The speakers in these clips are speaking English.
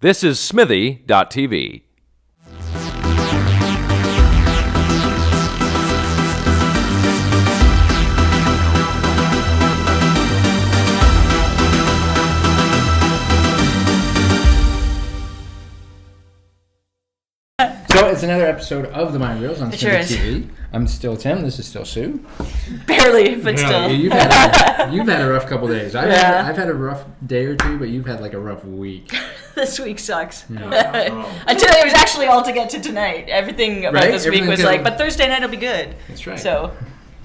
This is Smithy.tv. So it's another episode of The Mind Reels on TV. I'm still Tim. This is still Sue. Barely, but still. You've had a rough couple days. I've had a rough day or two, but you've had like a rough week. This week sucks. Yeah. Until it was actually all to get to tonight. Everything about this week was like, but Thursday night will be good. That's right. So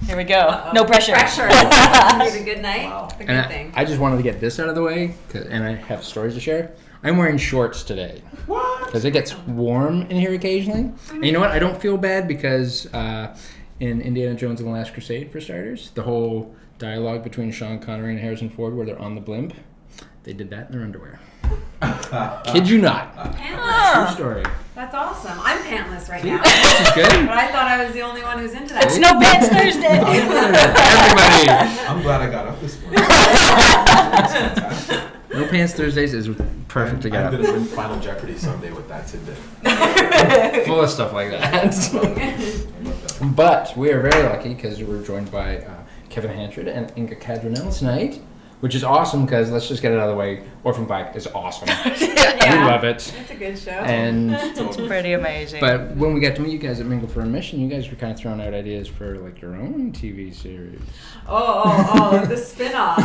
here we go. No pressure. It's a good night. Wow. It's a good thing. I just wanted to get this out of the way, and I have stories to share. I'm wearing shorts today. What? Because it gets warm in here occasionally. And you know what? I don't feel bad because in Indiana Jones and the Last Crusade, for starters, the whole dialogue between Sean Connery and Harrison Ford where they're on the blimp, they did that in their underwear. Kid you not. Pantless. True story. That's awesome. I'm pantless right now. This is good. But I thought I was the only one who's into that. It's No Pants Thursday. Everybody. I'm glad I got up this morning. That's fantastic. No Pants Thursdays is perfect to get I'm up. going to win Final Jeopardy someday with that tidbit. Full of stuff like that. But we are very lucky because we're joined by Kevin Hanchard and Inga Cadranel tonight, which is awesome because, let's just get it out of the way, Orphan Black is awesome. We love it. It's a good show. And It's pretty amazing. but when we got to meet you guys at Mingle for a Mission, you guys were kind of throwing out ideas for like your own TV series. Oh, the spinoff.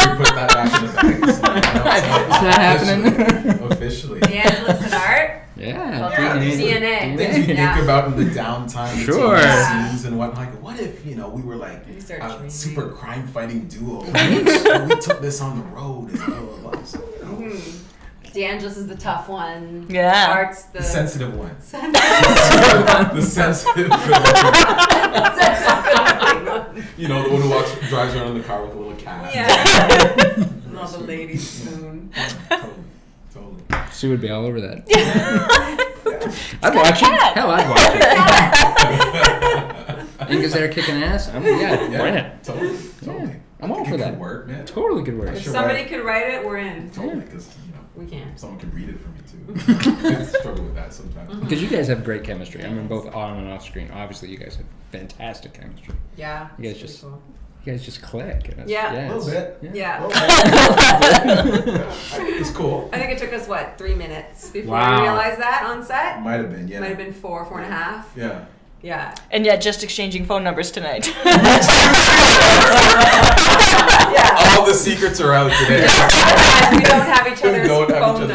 We put that back in the bag. Is that happening? Officially. The Angeles and Art. Yeah. DNA. Things we think about in the downtime, Sure. TV scenes and whatnot. Like, what if, we were like a super crime fighting duo? And we took this on the road and blah, blah, blah. So, DeAngelis is the tough one. Yeah. Art's the sensitive one. The sensitive one. The one who drives around in the car with a little cat. Yeah. All the ladies swoon. Totally. Sue would be all over that. I'd watch it. Hell, I'd watch it. Inga's there kicking ass. Bring it. Totally. I'm all for that. Could work, man. Totally good work. If somebody could write it, we're in. Totally, because we can. Someone can read it for me too. I struggle with that sometimes. Because you guys have great chemistry. I mean, both on and off screen. Obviously, you guys have fantastic chemistry. Yeah. You guys just click. And a little bit. Yeah. It's cool. I think it took us 3 minutes before Wow. we realized that on set. Might have been, yeah. Might have been 4.5. Yeah. Yeah. And yet, just exchanging phone numbers tonight. All the secrets are out today. We don't have each other's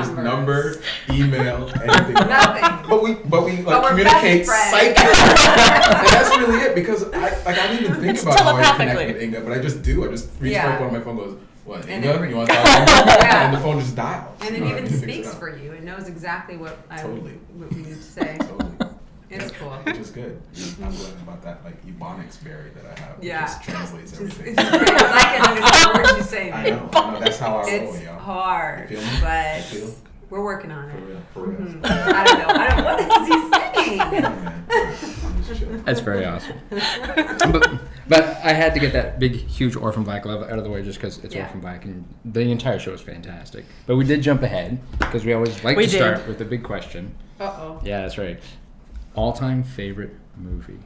phone number, email, anything. Nothing. But we communicate psychically. And that's really it, because I don't even think It's about how I telepathically. connect with Inga, but I just do. I just reach my phone, my phone goes, what, And Inga? then- You want to talk to me? Yeah. And the phone just dials. And it You know, even picks it speaks up. for you. It knows exactly what Totally. what we need to say. Totally. It's cool. Which is good. I'm learning about that ebonics berry that I have. Yeah. It just translates everything. It's great. I can understand the words you say. I know. That's how I roll, It's yo. hard, You feel me? but You feel? we're working on it. For real. Mhm. I don't know. What is he saying? Yeah, man. I'm just chilling. That's very awesome. but I had to get that big, huge Orphan Black love out of the way just because it's Orphan Black, and the entire show is fantastic. But we did jump ahead because we always like to start with the big question. Uh-oh. Yeah, that's right. All-time favorite movie.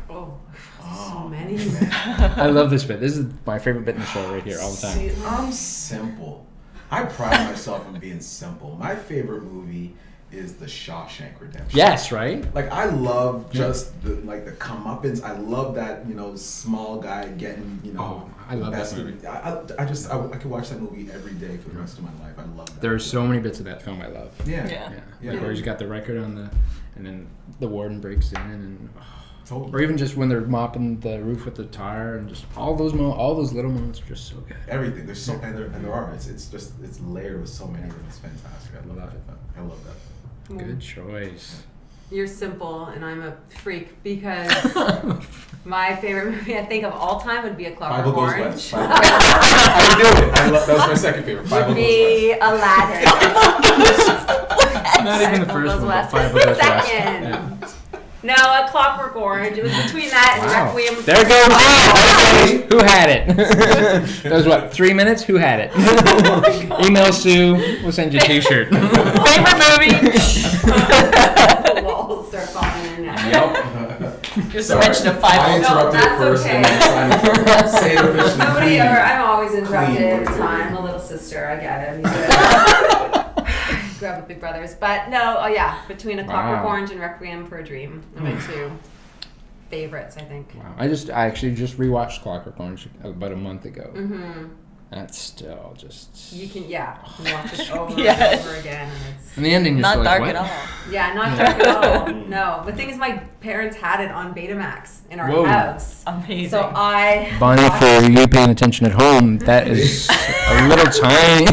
Oh, so many. I love this bit. This is my favorite bit in the show right here all the time. See, I'm simple. I pride myself in being simple. My favorite movie is The Shawshank Redemption. Yes, right? Like, I love just the comeuppance. I love that, small guy getting, I love that best movie. I could watch that movie every day for the rest of my life. I love that. There are so many bits of that film I love. Yeah. Like where he's got the record on and then the warden breaks in, and Totally. or even just when they're mopping the roof with the tire, and just all those little moments are just so good. Everything. There's so and there are. It's layered with so many of them. It's fantastic. I love it. I love that. Good choice. You're simple, and I'm a freak because my favorite movie I think of all time would be A Clockwork Orange. I knew it. That was my second favorite. Would be Aladdin. Not even the first one, but Five of Those West. Second. No, A Clockwork Orange. It was between that and Requiem. There it goes. Who had it? That was what, 3 minutes? Who had it? Email Sue. We'll send you a T-shirt. Favorite movie? The walls start falling in now. Yep. Just a mention of 5. I interrupted that's first okay. and then trying to say it officially. Nobody Clean. ever. I'm always interrupted Clean. every time. The little sister. I get it. Grew up with big brothers, but no. Oh yeah, between A Clockwork Orange and Requiem for a Dream, are my two favorites. I think. Wow. I actually just rewatched Clockwork Orange about a month ago. Mm-hmm. That's still just... You can watch it over Yes. and over again, and it's And the ending is Not like, dark what? at all. yeah, not dark at all. No, the thing is, my parents had it on Betamax in our Whoa. house, Amazing. so I. Bonnie, for you paying attention at home, that is a little tiny.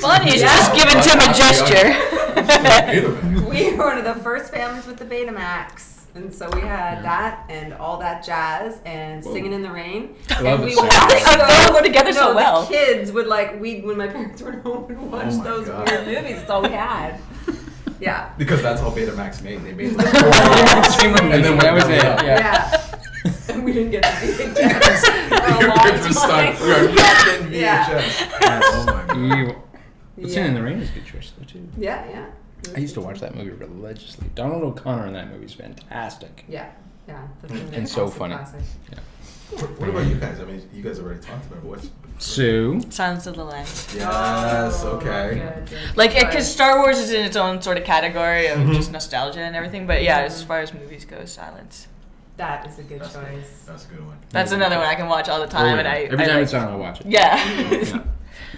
Bonnie is just giving Tim a gesture. We were one of the first families with the Betamax. And so we had that and All That Jazz and Singing in the Rain. Love and it we so would much. They go together so well. The kids would when my parents were home, would watch Oh my those God. weird movies. That's all we had. Yeah. Because that's how Betamax made. They made like And then that was it. Yeah. Yeah. And we didn't get the VHS for a Your long kids were stuck. time. We are not getting VHS. Yeah. Oh my God. But Singing in the Rain is a good choice, though, too. Yeah, yeah. I used to watch that movie religiously. Donald O'Connor in that movie is fantastic. Yeah, yeah. And so funny. Classic. What about you guys? I mean, you guys already talked about it. What's Sue. Silence of the Lambs. Yes, okay. Good. Like, because Star Wars is in its own sort of category of just nostalgia and everything, but yeah, as far as movies go, Silence. That is a good That's choice. good. That's a good one. That's another one I can watch all the time, and Every time it's on, I'll watch it. Yeah. Yeah.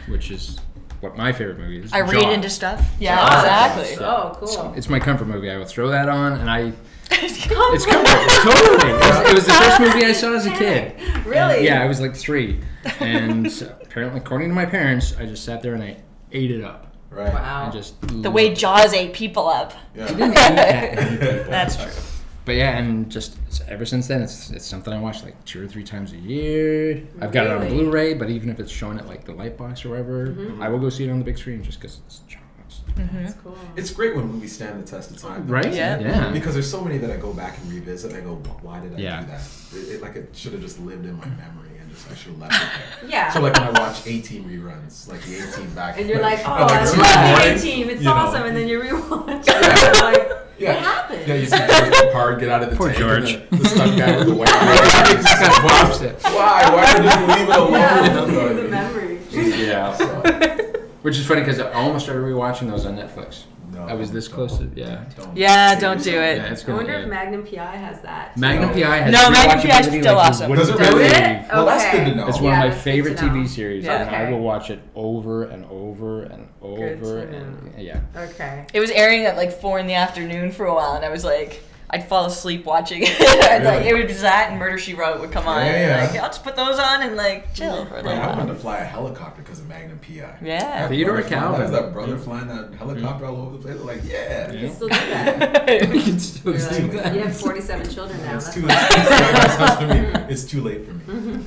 Which is what my favorite movie is. I read Jaws. into stuff. Yeah, Jaws. exactly. Oh, cool. It's my comfort movie. I will throw that on, and It's it's comfort. Totally. It was the first movie I saw as a kid. Really? And, yeah, I was like 3, and apparently, according to my parents, I just sat there and I ate it up. Right. Wow. I just The way Jaws ate people up. Yeah. That's true. But yeah, and just ever since then, it's something I watch like 2 or 3 times a year. I've got it on Really? Blu-ray, but even if it's shown at like the Lightbox or wherever, I will go see it on the big screen just because it's Jaws. That's cool. It's great when movies stand the test of time. Right? Yeah. Yeah. Because there's so many that I go back and revisit and I go, why did I Yeah. do that? It should have just lived in my memory and I should have left it there. Yeah. So like when I watch 18 reruns, like the 18 back. And you're like, oh, I'm I like, love "Two the A-Team. It's you know. awesome. And then you rewatch it. And you're like, Yeah. what happened? Yeah, you see George Pard get out of the Poor tank George. and the stuck guy with the white hair. Why did you leave it alone? Yeah, the memory. Yeah. So, Which is funny because I almost started rewatching those on Netflix. no, I was this close to Yeah, don't do it. Yeah, it's I gonna wonder if end. Magnum PI has that. Magnum PI has No, Magnum PI is rewatchability still like you awesome. wouldn't Does it really? believe. Well, that's good to Okay. know. It's one Yeah, of my that's good favorite to know. TV series, Yeah. and I Okay. will watch it over and over and Good over. to And yeah, Okay. It was airing at like 4 in the afternoon for a while, and I was like, I'd fall asleep watching it. Like, it was that and Murder, She Wrote would come on. Yeah, And yeah. like, I'll just put those on and like chill for a Man, little I while. wanted to fly a helicopter because of Magnum PI. Yeah. That Theodore brother flying- Calvin. That was that brother flying that helicopter all over the place. Like, yeah. You can still do that. you can still You're do like, that. you have 47 children now. It's That's too fine. late. It's too late for me.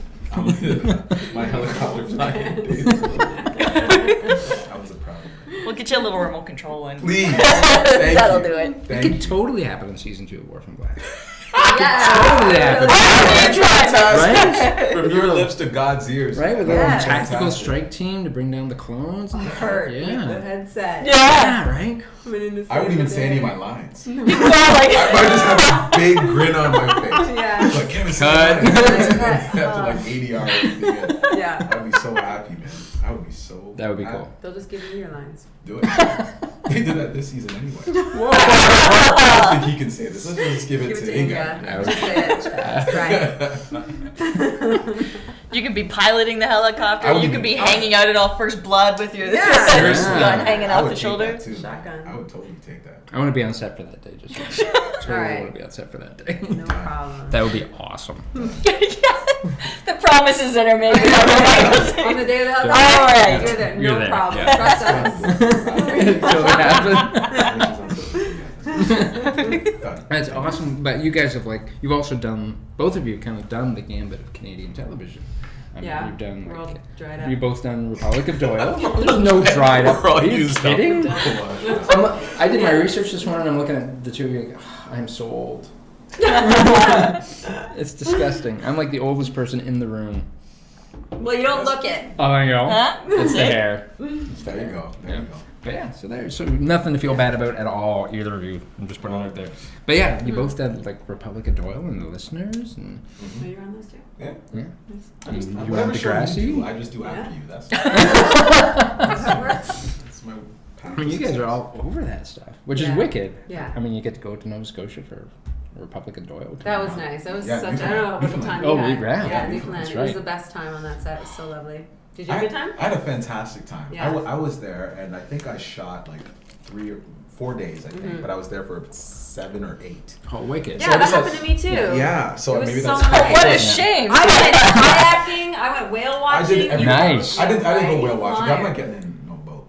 My helicopter flying days. I was a problem. We'll get you a little remote control one. Please. Thank That'll you. do it. It Thank could you. totally happen in season 2 of Orphan Black. Yeah. Totally happen. From your lips to God's ears. Right, with a Yes. little tactical Fantastic. strike team to bring down the clones. And Hurt with the yeah. headset. Yeah. Yeah, right. Coming in to I wouldn't even save say the any of day. my lines. Well, I like, might just have a big grin on my face. Yeah. Like, Kevin, Cut. after like 80 hours of being in. Yeah. I'd be so happy, man. I would be so That would be happy. cool. They'll just give you your lines. Do it. They did that this season anyway. I don't think he can say this. Let's just give it Give it to to Inga. Inga. Just say it. That's right. you could be piloting the helicopter. I would You even- could be hanging out at all first blood with your Yeah. first Yeah. gun hanging I off would the take shoulder. that too. Shotgun. I would totally take that. I want to be on set for that day. Just totally Alright. want to be on set for that day. No problem. That would be awesome. The promises that are made. On the day of the helicopter, All right. you're there. You're No there, problem. yeah. Trust us. Totally happen. That's awesome. But you guys have you've also done, both of you kind of done the gambit of Canadian television. I mean, Yeah. you've done We're all dried up. You've both done Republic of Doyle. There's no dried up. We're all Are you used up. kidding? Oh, I did my research this morning. I'm looking at the two of you. Like, I'm so old. It's disgusting. I'm like the oldest person in the room. Well, you don't look it. Oh, there you go. Huh? It's the hair. There you go. There you go. But yeah, so nothing to feel bad about at all, either of you. I'm just putting it out there. But yeah, you both did like Republic of Doyle and the listeners, and Oh, you're on those two? Yeah. And you Whatever went to show you Grassy. do, I just do after you. That's That's how it works. that's my. I mean, you guys are all over that stuff, which is Yeah. wicked. Yeah. I mean, you get to go to Nova Scotia for Republic of Doyle. That was nice. That was Yeah, such. I don't know what the time Oh, you had. yeah. Yeah, Newfoundland, Newfoundland. that's It was right. the best time on that set. It was so lovely. Did you have a good time? I had a fantastic time. Yeah. I was there, and I think I shot like 3 or 4 days, I think, but I was there for 7 or 8. Oh, wicked. Yeah, So I that just happened to me too. Yeah, so It was maybe so that's nice. What a shame. I went kayaking. I went whale I watching. did everything. Nice. I didn't go Right? whale watching. I'm Liar. not getting in no boat.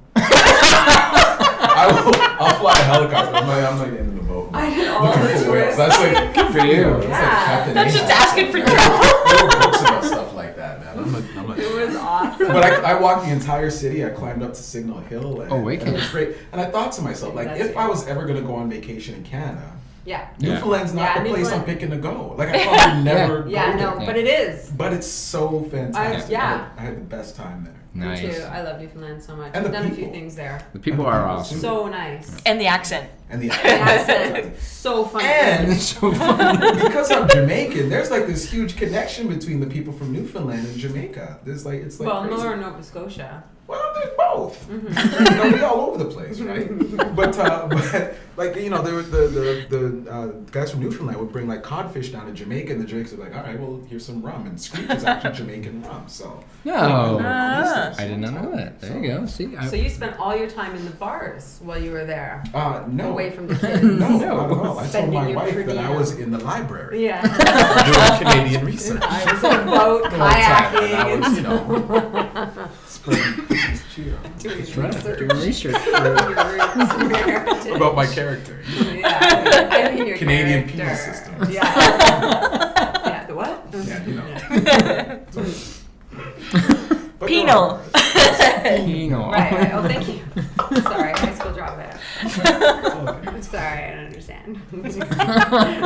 I'll fly a helicopter. I'm not getting in the boat. I did all Looking the for whales. tourists. That's like Good for you. That's like Yeah. Captain That's just Ahab. asking for There were books about stuff like that, man. I'm like, It was awesome. But I walked the entire city. I climbed up to Signal Hill. And, Oh, wicked. and it was great. And I thought to myself, like, That's if great. I was ever going to go on vacation in Canada, Yeah. Newfoundland's not Yeah, the place I'm Newfoundland. picking to go. Like, I probably never Yeah, go no, there. but it is. But it's so fantastic. yeah. I had the best time there. Nice. Me too. I love Newfoundland so much. And I've the done a few people. things there. The people are And awesome. So nice. And the accent. And the The accent, so funny. And It's so fun. because I'm Jamaican, there's like this huge connection between the people from Newfoundland and Jamaica. There's like it's like well, crazy. nor Nova Scotia. Well, there's both. You know, we all over the place, right? but like there were the guys from Newfoundland would bring like codfish down to Jamaica, and the Jamaicans would be like, all right, well, here's some rum, and Screech is actually Jamaican rum, so. No. Ah. I did not know that. There you go. See, So you spent all your time in the bars while you were there, No. away from the kids. No, not at all. I told Spending my your wife per that I diem. was in the library Yeah. doing Canadian research. I was on a boat, The whole time, and I kayaking. was, spreading cheer Doing right. research. Doing research. Your roots, your heritage. about my character. Yeah, I mean your Canadian character. penal system. Yeah. Yeah, the what? Yeah, you know. But Penal. Penal. Right. Oh, thank you. Sorry, high school dropout. Okay. I'm sorry, I don't understand.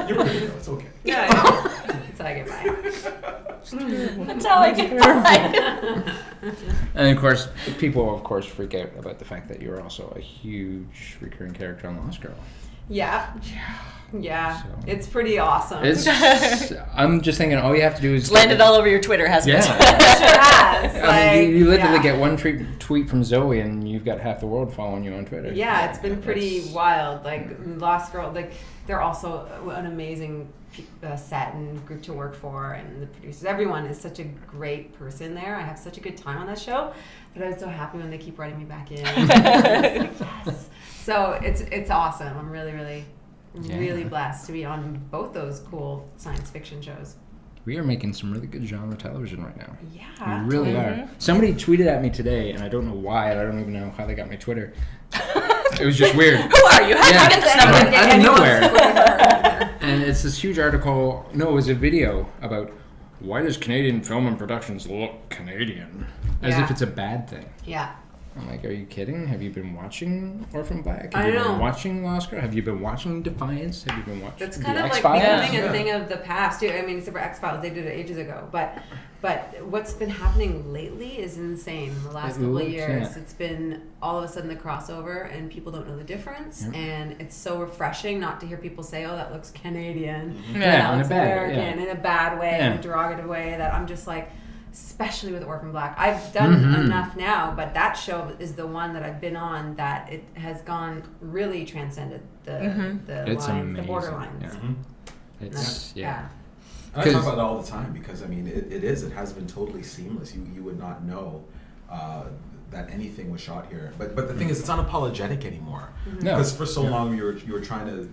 You're pretty though. It's okay. Yeah, that's how I get by. That's how I get by. And of course, people of course freak out about the fact that you're also a huge recurring character on Lost Girl. Yeah. Yeah. So- It's pretty awesome. It's. I'm just thinking, all you have to do is Landed all over your Twitter, hasn't Yeah. it? Sure has. I mean, you literally yeah. get one tweet from Zoe, and you've got half the world following you on Twitter. Yeah, it's been pretty That's- wild. Like Lost Girl, like they're also an amazing set and group to work for, and the producers. Everyone is such a great person there. I have such a good time on that show that I was so happy when they keep writing me back in. Yes. So it's awesome. I'm really blessed to be on both those cool science fiction shows. We are making some really good genre television right now. Yeah. We really are. Somebody tweeted at me today, and I don't know why. I don't even know how they got my Twitter. It was just weird. Who are you? How did you get this Yeah. number? Out of nowhere. nowhere. And it's this huge article. No, it was a video about why does Canadian film and productions look Canadian? As Yeah. if it's a bad thing. Yeah. I'm like, are you kidding? Have you been watching Orphan Black? I Have you know. been watching Lost Girl? Have you been watching Defiance? Have you been watching That's The kind of like X-Files? becoming Yeah. a thing of the past too. I mean, except for X-Files, they did it ages ago. But what's been happening lately is insane. The last couple of looks, years, yeah. it's been all of a sudden the crossover, and people don't know the difference. Yep. And it's so refreshing not to hear people say, "Oh, that looks Canadian," Yeah, that in a looks bad way, American, yeah. in a bad way, in Yeah. a derogative way. That I'm just like. Especially with Orphan Black. I've done enough now, but that show is the one that I've been on that it has gone really transcended the It's lines, amazing. the borderlines. Yeah. It's, Yeah. And I talk 'Cause- about it all the time because I mean it has been totally seamless. You would not know that anything was shot here. But the thing is, it's unapologetic anymore. No. Because for so long you were trying to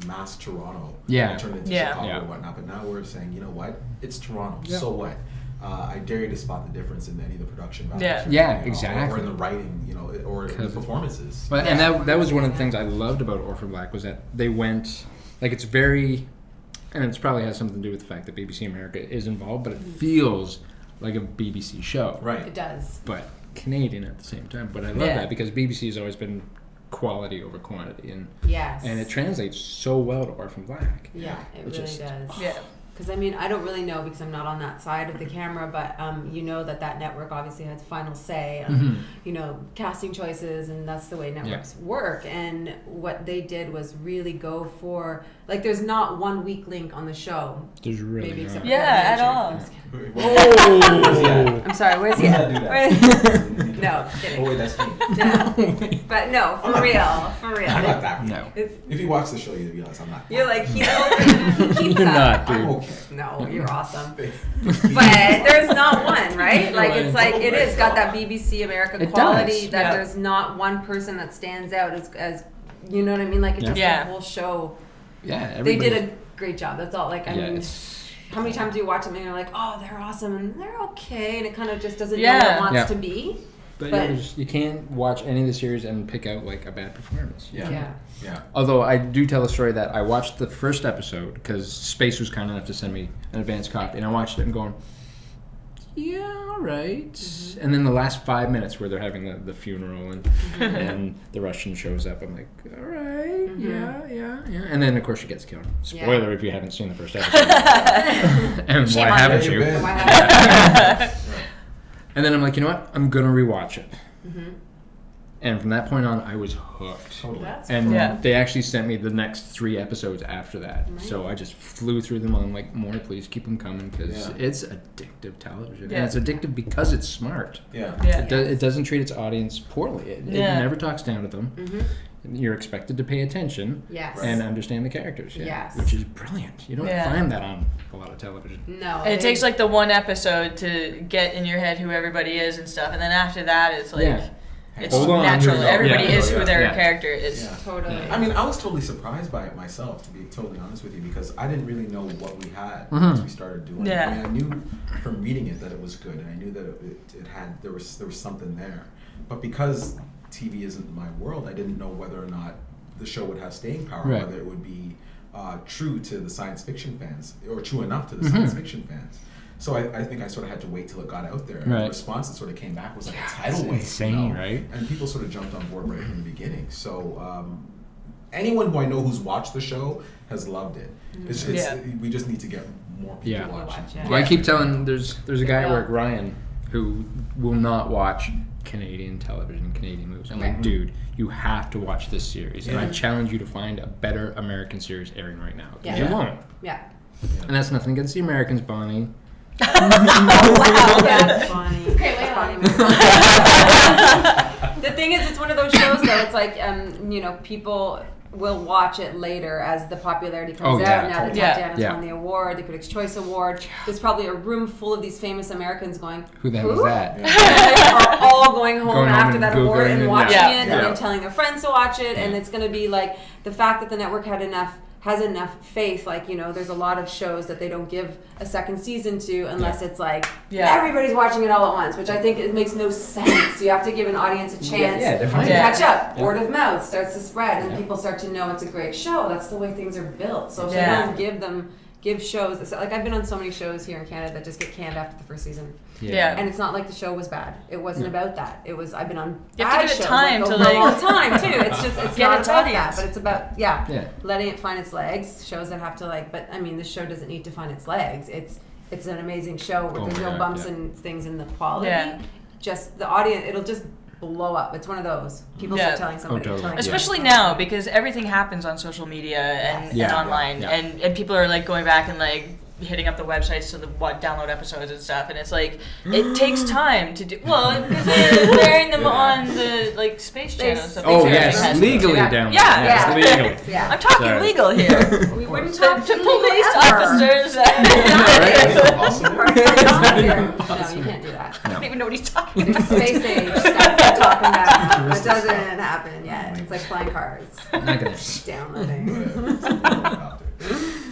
mask Toronto. Yeah. And turn it into Yeah. Chicago Yeah. and whatnot. But now we're saying, you know what? It's Toronto. Yeah. So what? I dare you to spot the difference in any of the production values. Yeah. Yeah, Or exactly. in the writing, or in the 'Cause- performances. But and that was one of the things I loved about Orphan Black was that they went like it's very, and it's probably has something to do with the fact that BBC America is involved, but it feels like a BBC show, Right. It does. but Canadian at the same time. But I love Yeah. that because BBC has always been quality over quantity, and Yes. and it translates so well to Orphan Black. Yeah, it really just- does. Yeah. Because I mean, I don't really know because I'm not on that side of the camera, but you know that network obviously has final say on you know, casting choices, and that's the way networks work. And what they did was really go for, like, there's not one weak link on the show. There's really Maybe not. except for Yeah, Kevin at all. Hanchard. Oh! I'm sorry, where's he Let's at? not do that. No, kidding. Oh wait, that's me. Yeah. But no, for real. I'm not that. No. It's, If you watch the show, you'll realize I'm not. you're like, he's open, he keeps You're up. not, I'm dude. okay. No, you're awesome. But there's not one, right? Like, it's like, it is got that BBC America It quality does. that Yeah. there's not one person that stands out as you know what I mean? Like, it just Yeah. the whole show. Yeah, They did everybody- a great job. That's all. Like, I Yeah, mean, it's how many times do you watch them and you're like, oh, they're awesome and they're okay, and it kind of just doesn't know Yeah. what it wants Yeah. to be. But But- you can't watch any of the series and pick out like a bad performance. Yeah. Yeah. Yeah. Although I do tell a story that I watched the first episode because Space was kind enough to send me an advance copy, and I watched it and going, yeah, all right. Mm-hmm. And then the last 5 minutes where they're having the funeral and the Russian shows up, I'm like, all right, yeah. And then of course she gets killed. Spoiler if you haven't seen the first episode. And Shame why on haven't you. you? Yeah. Why have- And then I'm like, you know what? I'm gonna rewatch it. Mhm. And from that point on, I was hooked. Totally. That's And Yeah. they actually sent me the next 3 episodes after that. So I just flew through them. I'm like, more, please keep them coming because Yeah. it's addictive television. Yeah. And it's addictive because it's smart. Yeah. Yeah. It doesn't treat its audience poorly. It Yeah. never talks down to them. Mhm. You're expected to pay attention Yes. and understand the characters. Yes. Which is brilliant. You don't Yeah. find that on a lot of television. No. And it takes like the one episode to get in your head who everybody is and stuff, and then after that, it's like Yeah. it's Hold on, natural. here we go. Everybody Yeah. is who their Yeah. character is. Yeah. Totally. I mean, I was totally surprised by it myself, to be totally honest with you, because I didn't really know what we had Mhm. as we started doing it. Yeah. I mean, I knew from reading it that it was good, and I knew that it had there was something there. But because TV isn't my world, I didn't know whether or not the show would have staying power, Right. whether it would be true to the science fiction fans, or true enough to the Mhm. science fiction fans. So I think I sort of had to wait till it got out there. And Right. the response that sort of came back was like a tidal It's wave. insane, right? And people sort of jumped on board right from the beginning. So anyone who I know who's watched the show has loved it. Yeah. We just need to get more people Yeah. watching. Watch it. Well, I keep telling there's a guy at Yeah. work, Ryan, who will not watch Canadian television, Canadian movies. I'm like, Okay. dude, you have to watch this series, and I Yeah. challenge you to find a better American series airing right now. 'Cause Yeah. You won't. Yeah. And that's nothing against the Americans, Bonnie. Wow, that's funny. Okay, wait Funny on. movie. The thing is, it's one of those shows though. It's like, you know, people will watch it later as the popularity comes Oh, yeah, out. Now that totally. Tatiana's Yeah. won the award, the Critics' Choice Award, there's probably a room full of these famous Americans going, Who the hell is that? And they are all going home Going home after and that award Googling and it, watching yeah. it, and Yeah. then telling their friends to watch it, and it's going to be like the fact that the network has enough faith. Like, you know, there's a lot of shows that they don't give a second season to unless it's like everybody's watching it all at once, which I think it makes no sense. You have to give an audience a chance definitely. to Yeah. catch up. Yeah. Word of mouth starts to spread, and Yeah. people start to know it's a great show. That's the way things are built. So if Yeah. you don't give shows, like I've been on so many shows here in Canada that just get canned after the first season. Yeah. And it's not like the show was bad. It wasn't about that. It was, I've been on You have to bad give it shows time like, to, over a like- long time too. It's just, it's Get not its about audience. that, but it's about, Yeah. letting it find its legs. Shows that have to like, but I mean, this show doesn't need to find its legs. It's an amazing show where Oh there's my no God, bumps yeah. and things in the quality. Yeah. Just the audience, it'll just blow up. It's one of those. People Yeah. start telling somebody. totally. telling Especially somebody. now, because everything happens on social media and, Yeah. and online, Yeah. and people are like going back and like hitting up the websites to download episodes and stuff, and it's like it takes time to do. Well, because they're airing them on the like Space Channel. So Oh Space yes, Channel has- legally Yeah. down. Yeah. Yes, legally. Yeah. I'm talking Sorry. legal here. We wouldn't to talk police ever. officers. Awesome. No, you can't do that. I don't even know what he's talking about. It's space age stuff we're talking about. It doesn't happen yet. It's like flying cars. Not gonna. Downloading.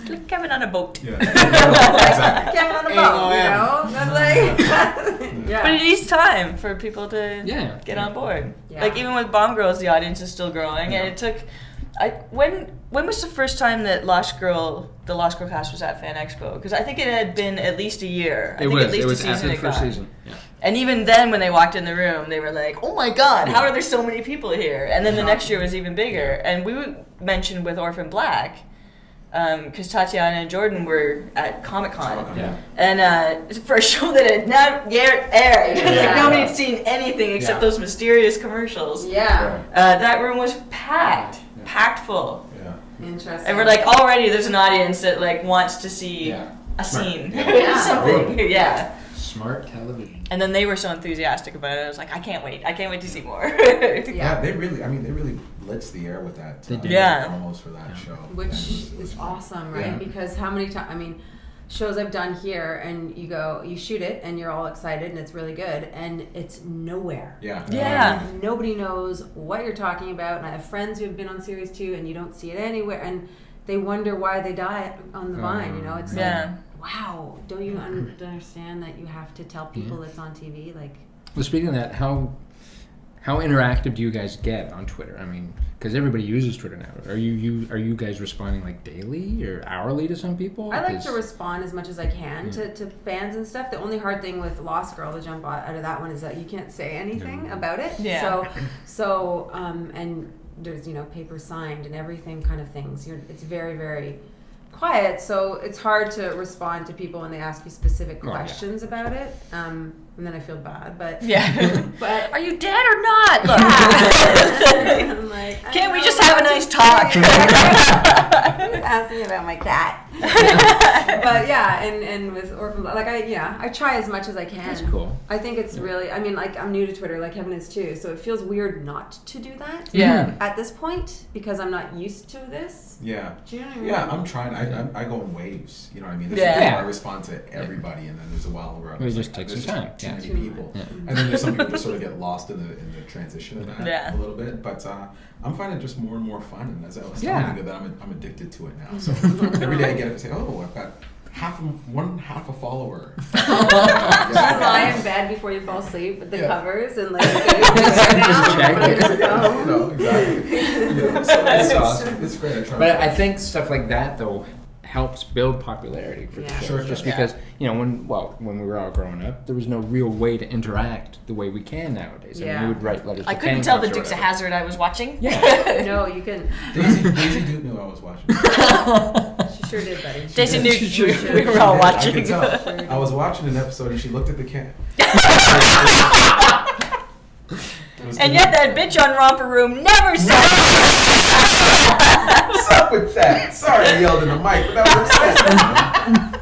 Like Kevin on a boat. Yeah. Exactly. Kevin on a boat, you know? That's like, yeah. But it needs time for people to Yeah. get on board. Yeah. Like even with Bomb Girls, the audience is still growing, Yeah. and it took. When was the first time that the Lost Girl cast was at Fan Expo? Because I think it had been at least a year. I It think was. at least It was a season after the it first got. season. Yeah. And even then, when they walked in the room, they were like, "Oh my God, how are there so many people here?" And then the next year was even bigger. And we mentioned with Orphan Black, because Tatiana and Jordan were at Comic-Con. Yeah. And for a show that had not yet aired, like nobody had seen anything except those mysterious commercials. Yeah. That room was packed full. Yeah. Interesting. And we're like, already there's an audience that like wants to see a scene, something. Yeah. Smart television. And then they were so enthusiastic about it. I was like, I can't wait to see more. Yeah, they really blitz the air with that. They did. Promos for that show. Which it was is fun. awesome, right? Yeah. Because how many times, I mean, shows I've done here and you shoot it and you're all excited and it's really good and it's nowhere. Yeah. Yeah. And nobody knows what you're talking about. And I have friends who have been on series 2 and you don't see it anywhere and they wonder why they die on the vine, you know? It's like, wow, don't you understand that you have to tell people it's on TV? Like, well, speaking of that, how interactive do you guys get on Twitter? I mean, because everybody uses Twitter now. Are you guys responding like daily or hourly to some people? I like to respond as much as I can to fans and stuff. The only hard thing with Lost Girl, to jump out of that one, is that you can't say anything about it. Yeah. So and there's papers signed and everything kind of things. It's very, very quiet, so it's hard to respond to people when they ask you specific questions about it. And then I feel bad, but but are you dead or not? Look. I'm like, can't we just have a nice talk? Ask me about my cat. But yeah, and with Orphan Black, like I try as much as I can. That's cool. I think it's really, I mean, like I'm new to Twitter, like Kevin is too, so it feels weird not to do that. Yeah. At this point, because I'm not used to this. Yeah. Do you know what I mean? Yeah, I'm trying. I go in waves. You know what I mean? There's Yeah. a time I respond to everybody, and then there's a while where It just takes some time. Too many Too people, much. and then there's some people just sort of get lost in the transition of that Yeah. a little bit. But I'm finding it just more and more fun, and as I was Yeah. telling you that I'm addicted to it now. So every day I get up and say, oh, I've got one half a follower. You lie in bed before you fall asleep with the covers and like Exactly. So That's it's awesome. It's great. But I think stuff like that though helps build popularity for the Yeah. show. Sure, Just yeah. because when we were all growing up, there was no real way to interact the way we can nowadays. I mean, Yeah. we would write letters. I to couldn't fan tell the clubs or Dukes of whatever. Hazzard I was watching. Yeah. No, you can. Daisy Duke knew I was watching. She sure did, buddy. Jason knew Sure. we were all I watching. could tell. I was watching an episode and she looked at the camera. And yet that bitch on Romper Room never said What's up with that? Sorry I yelled in the mic, but that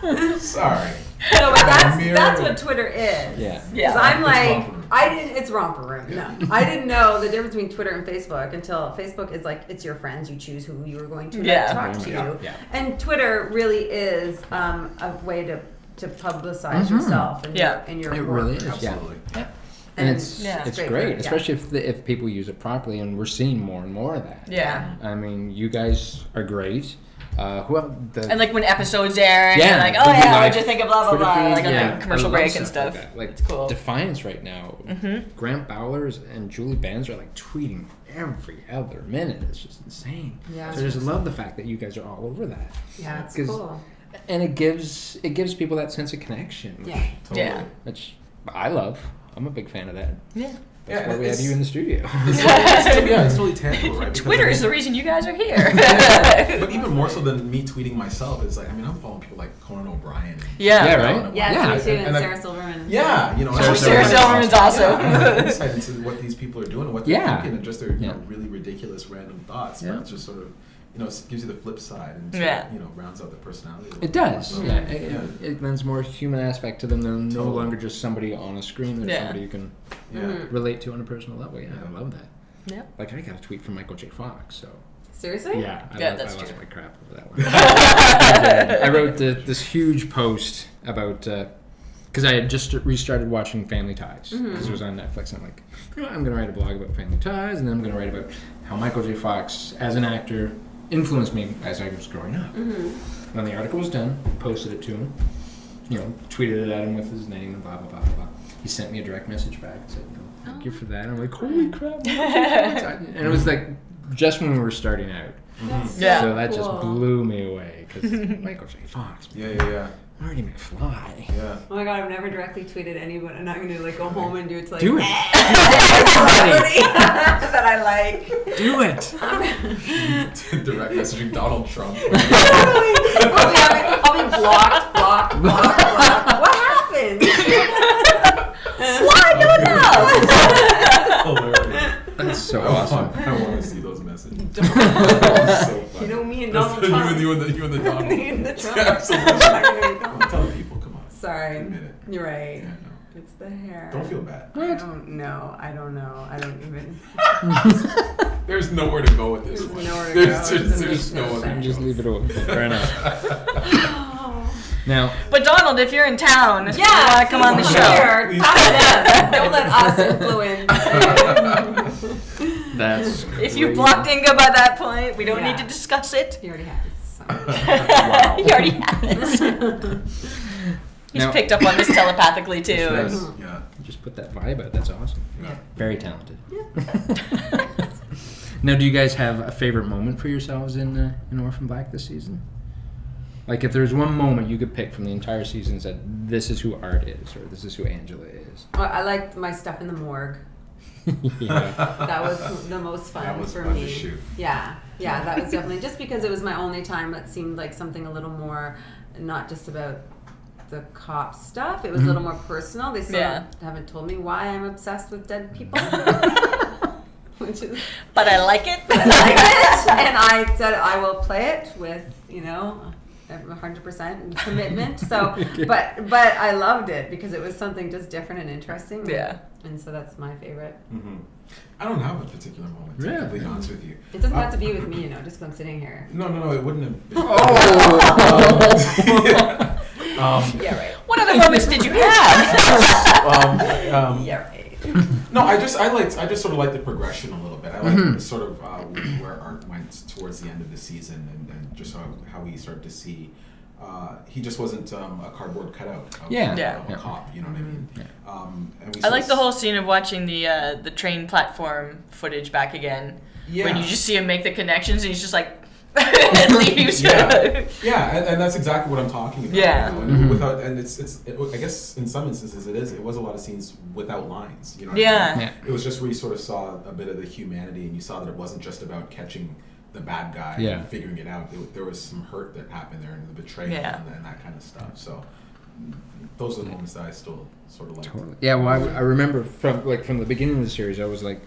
was upset. Sorry. No, but that's Mirror. what Twitter is. Yeah. Because I'm like, Romper Room. it's Romper Room. No, I didn't know the difference between Twitter and Facebook until Facebook is like, it's your friends. You choose who you are going to talk to. Yeah. And Twitter really is a way to publicize yourself and your It work. really is. Absolutely. Yeah. And it's great, great, yeah. especially if people use it properly, and we're seeing more and more of that. Yeah. I mean, you guys are great. Who else? And like when episodes air, and you're like, oh the yeah, live what'd you think of blah blah Twitter blah, feed, like on yeah. the commercial I love break and stuff. Like that. Like It's cool. Defiance right now. Grant Bowers and Julie Benz are like tweeting every other minute. It's just insane. Yeah. So I just love the fact that you guys are all over that. Yeah, it's 'Cause- cool. And it gives people that sense of connection. Yeah. Totally. Yeah. Which I love. I'm a big fan of that. Yeah. That's Yeah, why we have it's- you in the studio. It's totally tangible, right? Because, Twitter I mean, is the reason you guys are here. But even more so than me tweeting myself, it's like, I mean, I'm following people like Conan O'Brien. And Yeah. Yeah, right? Yes, Yeah, me too, and and I- Sarah Silverman. Yeah, you know, Sarah and Sarah Silverman's awesome. Yeah, insight into what these people are doing and what they're Yeah. thinking, and just their Yeah. really ridiculous random thoughts. Yeah. But it's just sort of, it gives you the flip side and Yeah. rounds out the personality. a little It bit. does. So, Yeah. It lends more human aspect to them. They're no Totally. longer just somebody on a screen. They're Yeah. somebody you can Yeah. relate to on a personal level. Yeah, I love that. Yep. Like, I got a tweet from Michael J. Fox, so... Seriously? Yeah, Yeah, I that's lost true. my crap over that one. I wrote this huge post about... Because I had just restarted watching Family Ties, because it was on Netflix. And I'm like, I'm going to write a blog about Family Ties, and then I'm going to write about how Michael J. Fox, as an actor, influenced me as I was growing up. When the article was done, posted it to him, tweeted it at him with his name and blah, blah, blah, blah, blah. He sent me a direct message back and said, thank you for that. I'm like, holy crap. And it was like just when we were starting out. That's Yeah. So that just cool. blew me away, because Michael J. Fox. Yeah. Marty McFly. Yeah. Oh my god, I've never directly tweeted anyone. I'm not going to like go home and do it to like Do it. somebody that I like. Do it. Direct messaging Donald Trump. I'll be blocked. What happened? Why do Hilarious. That's so awesome. I want to see those messages. Don't. So funny. You know me and That's Donald Trump. you and the Donald. Me and the Trump. Absolutely. Tell the people, come on. Sorry. Admit it. You're right. Yeah, no. It's the hair. Don't feel bad. I don't know. I don't even. There's nowhere to go with this There's one. nowhere to There's go. just, It there's makes no no other. sense. Just leave it alone. Fair enough. Now, But Donald, if you're in town, you Yeah, want to come on the please show. here. Talk to them. Don't let us influence. that's If you crazy. blocked Inga by that point, we don't Yeah. need to discuss it. He already has. So. He already has. He's Now- picked up on this telepathically too. Yes. Yeah. Just put that vibe out. That's awesome. Yeah. Very talented. Now, do you guys have a favorite moment for yourselves in Orphan Black this season? Like, if there's one moment you could pick from the entire season that this is who Art is, or this is who Angela is. Well, I liked my stuff in the morgue. Yeah. That was the most fun That was for fun me. to shoot. Yeah, that was definitely just because it was my only time that seemed like something a little more, not just about the cop stuff. It was a little more personal. They still Yeah. haven't told me why I'm obsessed with dead people. Which is But I like it. I like it, and I said I will play it with 100% commitment. So, but I loved it because it was something just different and interesting. Yeah. And so that's my favorite. Mm-hmm. I don't have a particular moment, to be Really? completely honest with you. It doesn't have to be with me, just because I'm sitting here. No, it wouldn't have been. Yeah, right. What other moments did you have? Yeah, right. No, I just sort of like the progression a little bit. I like sort of where Art went towards the end of the season, and just how we started to see. He just wasn't a cardboard cutout of, Yeah. of Yeah. a cop, you know what I mean? And we I sort like of the whole scene of watching the train platform footage back again. Yeah. When you just see him make the connections and he's just like and leaves. Yeah, and that's exactly what I'm talking about. Yeah. You know, and without, and I guess in some instances it was a lot of scenes without lines. You know. What I Yeah. mean? It was just where you sort of saw a bit of the humanity, and you saw that it wasn't just about catching the bad guy and figuring it out. There was some hurt that happened there, and the betrayal and that kind of stuff. So those are the moments that I still sort of like. Totally. Yeah, well, I remember from the beginning of the series, I was like,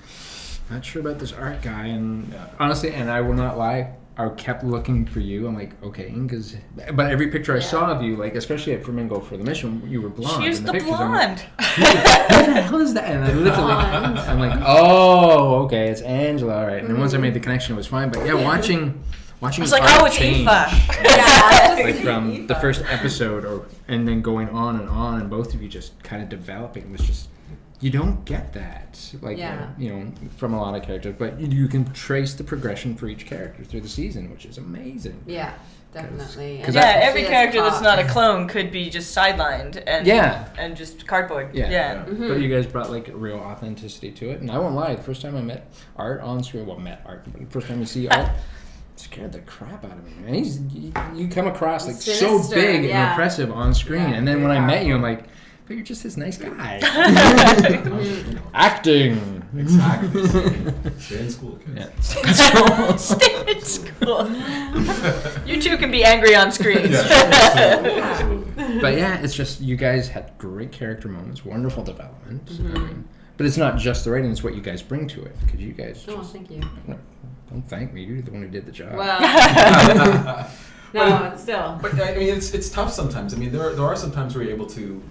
not sure about this Art guy, and honestly, and I will not lie, I kept looking for you. I'm like, okay, Inga's, but every picture I saw of you, like especially at Flamingo for the mission, you were blonde. She's in the pictures, I'm like, blonde. what the hell is that? And I literally, I'm like, oh, okay, it's Angela, all right. And then once I made the connection, it was fine. But yeah, watching. I was like, Art oh, it's change, Aoife. Yeah, like from the first episode, and then going on, and both of you just kind of developing. It was just, you don't get that, like from a lot of characters, but you can trace the progression for each character through the season, which is amazing. Yeah, definitely. 'cause Yeah, that- every character that's not a clone could be just sidelined and and just cardboard. Yeah. But you guys brought like real authenticity to it, and I won't lie. The first time I met Art on screen, but the first time you see Art, scared the crap out of me, man. You come across like so Sinister, big and impressive on screen, and then when I met you, I'm like, but you're just this nice guy. Acting. Exactly. Stay in school, kids. Yeah. Stay in school. You two can be angry on screen. Absolutely. But yeah, it's just you guys had great character moments, wonderful development. I mean, but it's not just the writing; it's what you guys bring to it. Because you guys, Oh, thank you. don't thank me. You're the one who did the job. Well, no, it's still. But I mean, it's tough sometimes. I mean, there are some times where you're able to,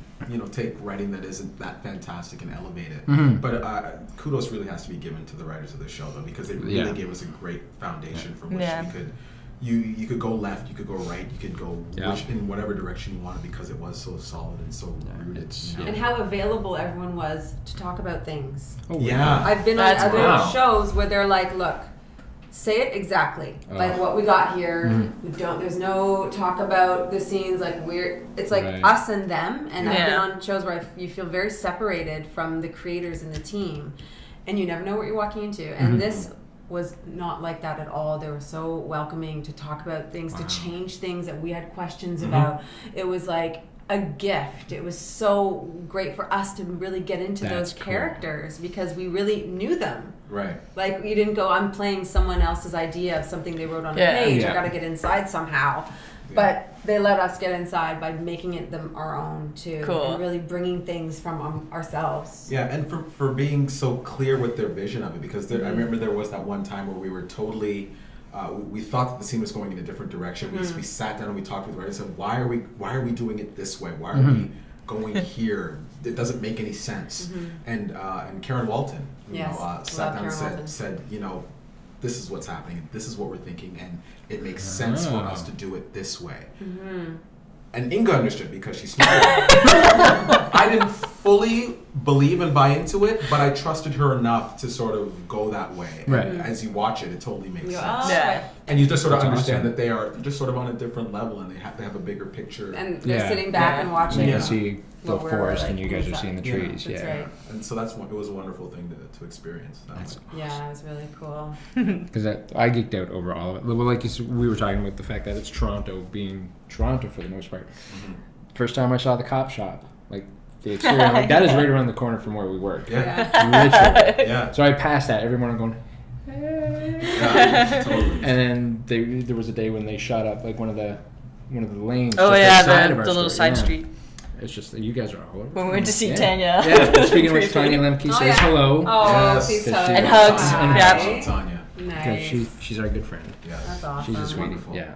take writing that isn't that fantastic and elevate it. But kudos really has to be given to the writers of the show, though, because they really gave us a great foundation from which we could. You could go left, you could go right, you could go in whatever direction you wanted because it was so solid and so rooted. And how available everyone was to talk about things. Oh, Yeah. I've been That's on other wow. shows where they're like, look, say it exactly like what we got here. We don't. There's no talk about the scenes. Like it's like us and them. And I've been on shows where you feel very separated from the creators and the team, and you never know what you're walking into. And this was not like that at all. They were so welcoming to talk about things, to change things that we had questions about. It was like a gift. It was so great for us to really get into those characters because we really knew them. Right. Like, you didn't go, I'm playing someone else's idea of something they wrote on a page. I got to get inside somehow. But they let us get inside by making it them our own too, and really bringing things from ourselves. Yeah, and for being so clear with their vision of it, because I remember there was that one time where we were totally, we thought that the scene was going in a different direction. We sat down and we talked with the writer and said, why are we doing it this way? Why are we going here? It doesn't make any sense. And Karen Walton, sat down and said, you know, this is what's happening, this is what we're thinking, and it makes sense for us to do it this way. And Inga understood because she's smart. I didn't fully believe and buy into it, but I trusted her enough to sort of go that way. Right. And as you watch it, it totally makes sense. Yeah. And you just sort of understand that they are just sort of on a different level, and they have to have a bigger picture. And they're sitting back and watching. You can see the what forest, we're, and you guys are seeing the trees. That's right. And so it was a wonderful thing to experience. Yeah, it was really cool. Because I geeked out over all of it. Well, like we were talking about the fact that it's Toronto being Toronto for the most part. First time I saw the cop shop, like the exterior, like, that is right around the corner from where we work. Literally. So I passed that every morning going, hey. Totally. And then there was a day when they shot up like one of the lanes. Oh just yeah, outside of the our little store. side street. It's just that you guys are all over. When we went to see Tanya. Yeah. Speaking of which, Tanya Lemke says hello. Oh, Yes. please Because tell And her. hugs. Tanya. Tanya. Nice. She's our good friend. Yes. That's awesome. She's a sweetie. wonderful. Yeah.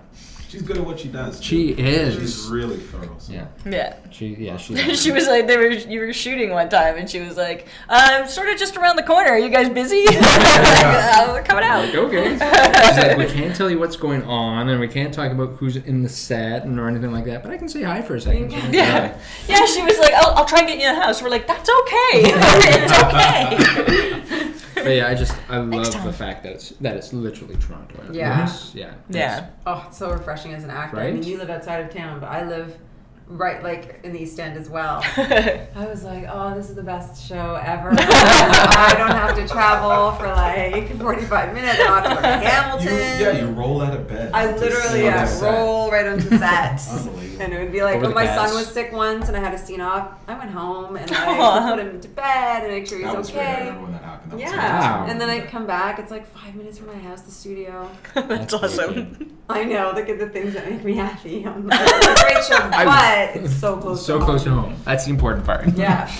She's good at what she does. She is. She's really thorough. So. Yeah. Yeah. She's She was like, you were shooting one time, and she was like, I'm sort of just around the corner. Are you guys busy? We're coming out. like, okay. She's like, we can't tell you what's going on, and we can't talk about who's in the set or anything like that, but I can say hi for a second. Yeah. Yeah, she was like, I'll try and get you in the house. We're like, that's okay. It's okay. But yeah, I love the fact that it's literally Toronto. Yeah. Yeah. Oh, it's so refreshing as an actor. I mean, you live outside of town, but I live right like in the East End as well. I was like, oh, this is the best show ever. I don't have to travel for like 45 minutes. I don't have to go to Hamilton. You roll out of bed. I literally roll right onto the set. Unbelievable. And it would be like, Over when the my gas. son was sick once and I had a scene off, I went home and I put him to bed and make sure he's That was great. I okay. remember when that happened. That was Wow. And then I'd come back. It's like 5 minutes from my house, the studio. That's awesome. I know. Look at the things that make me happy. I'm like, it's a great show, but it's so close. So close to home. That's the important part. Yeah.